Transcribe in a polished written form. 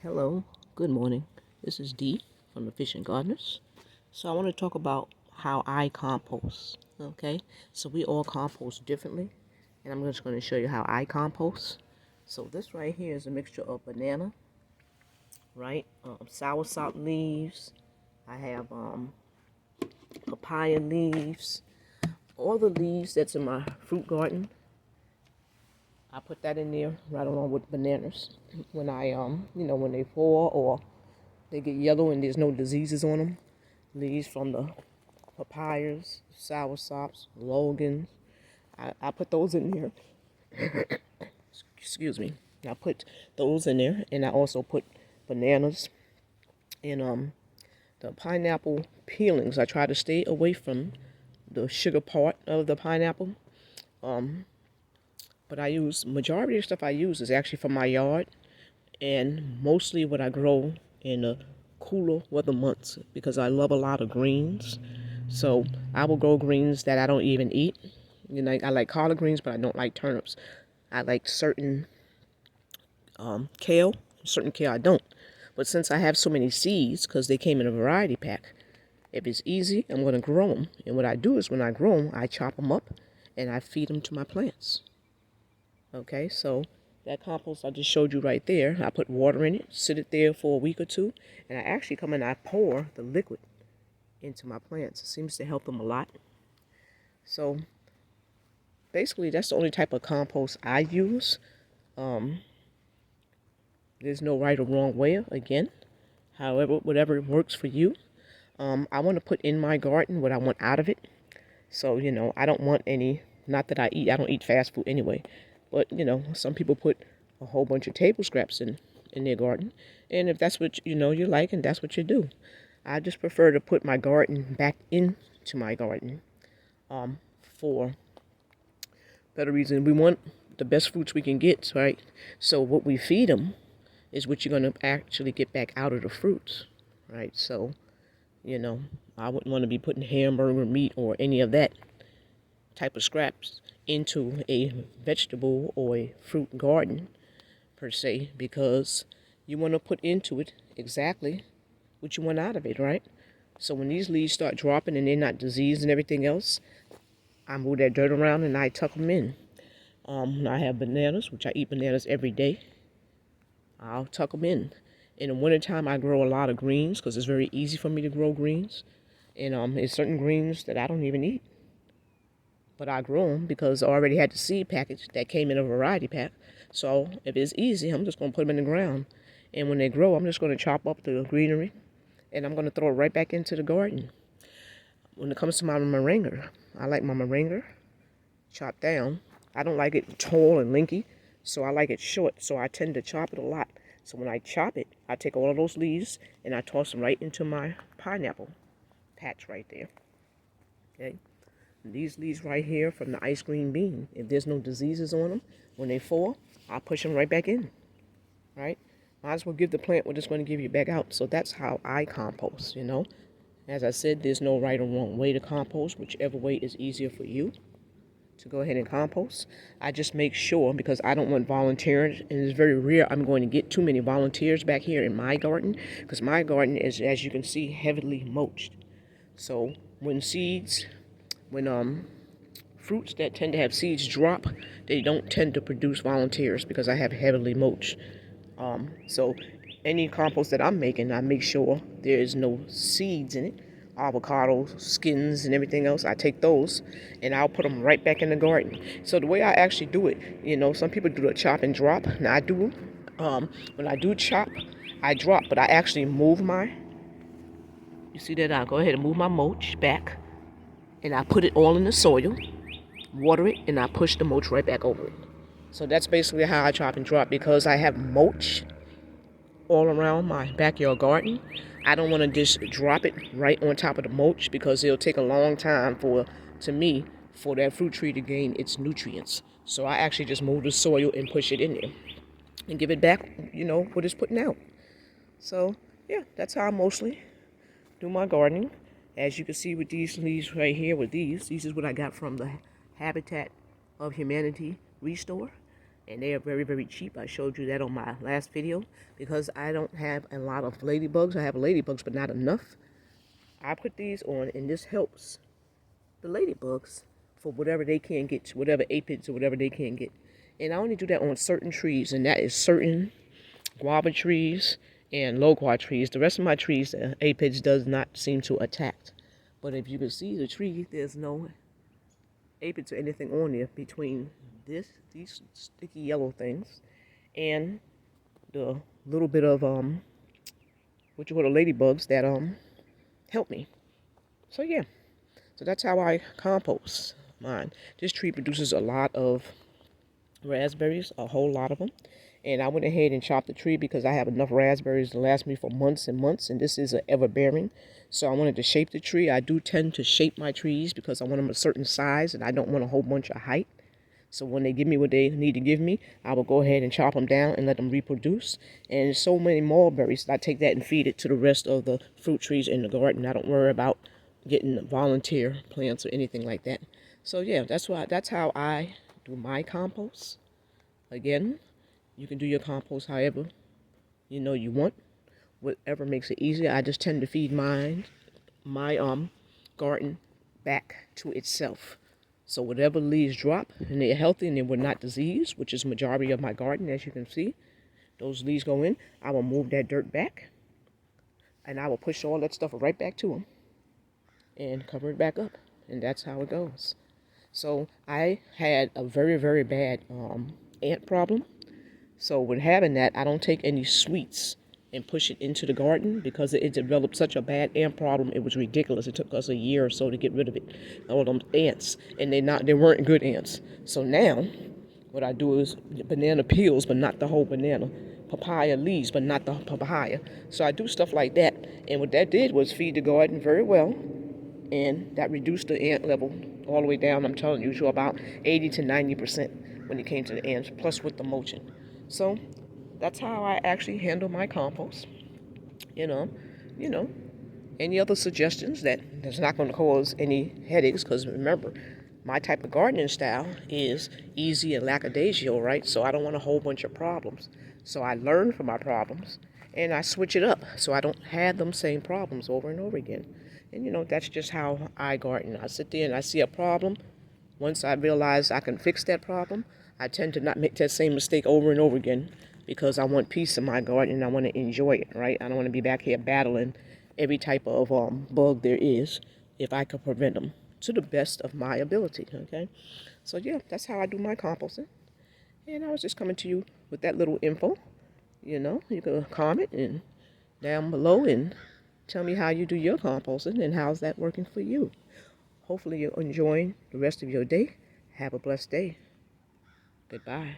Hello, good morning. This is Dee from the Fish and Gardeners. So I want to talk about how I compost. Okay, so we all compost differently, and I'm just going to show you how I compost. So this right here is a mixture of banana, right? Soursop leaves. I have papaya leaves. All the leaves that's in my fruit garden, I put that in there right along with bananas. When when they fall or they get yellow and there's no diseases on them. Leaves from the papayas, soursops, logans. I put those in there. Excuse me. I put those in there, and I also put bananas and the pineapple peelings. I try to stay away from the sugar part of the pineapple. Um, but I use majority of stuff I use is actually from my yard, and mostly what I grow in the cooler weather months because I love a lot of greens. So I will grow greens that I don't even eat. You know, I like collard greens, but I don't like turnips. I like certain kale, certain kale I don't. But since I have so many seeds, because they came in a variety pack, if it's easy, I'm going to grow them. And what I do is when I grow them, I chop them up and I feed them to my plants. Okay, so that compost I just showed you right there, I put water in it, sit it there for a week or two, and I actually come and I pour the liquid into my plants. It seems to help them a lot. So basically, that's the only type of compost I use. Um, there's no right or wrong way, again. However, whatever works for you. I want to put in my garden what I want out of it. So, I don't want any, not that I don't eat fast food anyway. But, some people put a whole bunch of table scraps in their garden. And if that's what, you like and that's what you do. I just prefer to put my garden back into my garden for better reason. We want the best fruits we can get, right? So what we feed them is what you're going to actually get back out of the fruits, right? So, I wouldn't want to be putting hamburger meat or any of that type of scraps into a vegetable or a fruit garden per se, because you want to put into it exactly what you want out of it, right? So when these leaves start dropping and they're not diseased and everything else, I move that dirt around and I tuck them in. I have bananas, which I eat bananas every day. I'll tuck them in. In the wintertime, I grow a lot of greens because it's very easy for me to grow greens. And there's certain greens that I don't even eat. But I grow them because I already had the seed package that came in a variety pack. So if it's easy, I'm just going to put them in the ground. And when they grow, I'm just going to chop up the greenery and I'm going to throw it right back into the garden. When it comes to my moringa, I like my moringa chopped down. I don't like it tall and linky, so I like it short, so I tend to chop it a lot. So when I chop it, I take all of those leaves and I toss them right into my pineapple patch right there. Okay? And these leaves right here from the ice cream bean, if there's no diseases on them, when they fall, I push them right back in, right? Might as well give the plant what it's going to give you back out. So that's how I compost, As I said, there's no right or wrong way to compost, whichever way is easier for you to go ahead and compost. I just make sure, because I don't want volunteers, and it's very rare I'm going to get too many volunteers back here in my garden, because my garden is, as you can see, heavily mulched. So when fruits that tend to have seeds drop, they don't tend to produce volunteers because I have heavily mulched. So any compost that I'm making, I make sure there is no seeds in it. Avocado skins and everything else, I take those and I'll put them right back in the garden. So the way I actually do it, some people do the chop and drop. Now I do, when I do chop, I drop, but I actually move you see that I go ahead and move my mulch back and I put it all in the soil, water it, and I push the mulch right back over it. So that's basically how I chop and drop, because I have mulch all around my backyard garden. I don't want to just drop it right on top of the mulch because it'll take a long time for that fruit tree to gain its nutrients. So I actually just move the soil and push it in there and give it back, what it's putting out. So yeah, that's how I mostly do my gardening. As you can see with these leaves right here, these is what I got from the Habitat of Humanity Restore. And they are very, very cheap. I showed you that on my last video. Because I don't have a lot of ladybugs. I have ladybugs, but not enough. I put these on, and this helps the ladybugs for whatever they can get, whatever aphids or whatever they can get. And I only do that on certain trees, and that is certain guava trees and loquat trees. The rest of my trees, the aphids does not seem to attack. But if you can see the tree, there's no aphids or anything on there between these sticky yellow things and the little bit of what you call the ladybugs that help me. So yeah, so that's how I compost mine. This tree produces a lot of raspberries, a whole lot of them. And I went ahead and chopped the tree because I have enough raspberries to last me for months and months. And this is an ever-bearing. So I wanted to shape the tree. I do tend to shape my trees because I want them a certain size and I don't want a whole bunch of height. So when they give me what they need to give me, I will go ahead and chop them down and let them reproduce. And so many mulberries, I take that and feed it to the rest of the fruit trees in the garden. I don't worry about getting volunteer plants or anything like that. So yeah, that's how I do my compost. Again, you can do your compost however you want, whatever makes it easier. I just tend to feed my garden back to itself. So whatever leaves drop and they're healthy and they were not diseased, which is the majority of my garden, as you can see, those leaves go in. I will move that dirt back, and I will push all that stuff right back to them and cover it back up, and that's how it goes. So I had a very, very bad ant problem. So with having that, I don't take any sweets and push it into the garden because it developed such a bad ant problem. It was ridiculous. It took us a year or so to get rid of it, all them ants, and they weren't good ants. So now, what I do is banana peels, but not the whole banana, papaya leaves, but not the papaya. So I do stuff like that, and what that did was feed the garden very well, and that reduced the ant level all the way down. I'm telling you, to about 80 to 90% when it came to the ants, plus with the mulching. So that's how I actually handle my compost. You know, you know. Any other suggestions that's not going to cause any headaches? Because remember, my type of gardening style is easy and lackadaisical, right? So I don't want a whole bunch of problems. So I learn from my problems and I switch it up so I don't have them same problems over and over again. And that's just how I garden. I sit there and I see a problem. Once I realize I can fix that problem, I tend to not make that same mistake over and over again because I want peace in my garden and I want to enjoy it, right? I don't want to be back here battling every type of bug there is if I could prevent them to the best of my ability, okay? So yeah, that's how I do my composting. And I was just coming to you with that little info. You can comment and down below and tell me how you do your composting and how's that working for you. Hopefully you're enjoying the rest of your day. Have a blessed day. Goodbye.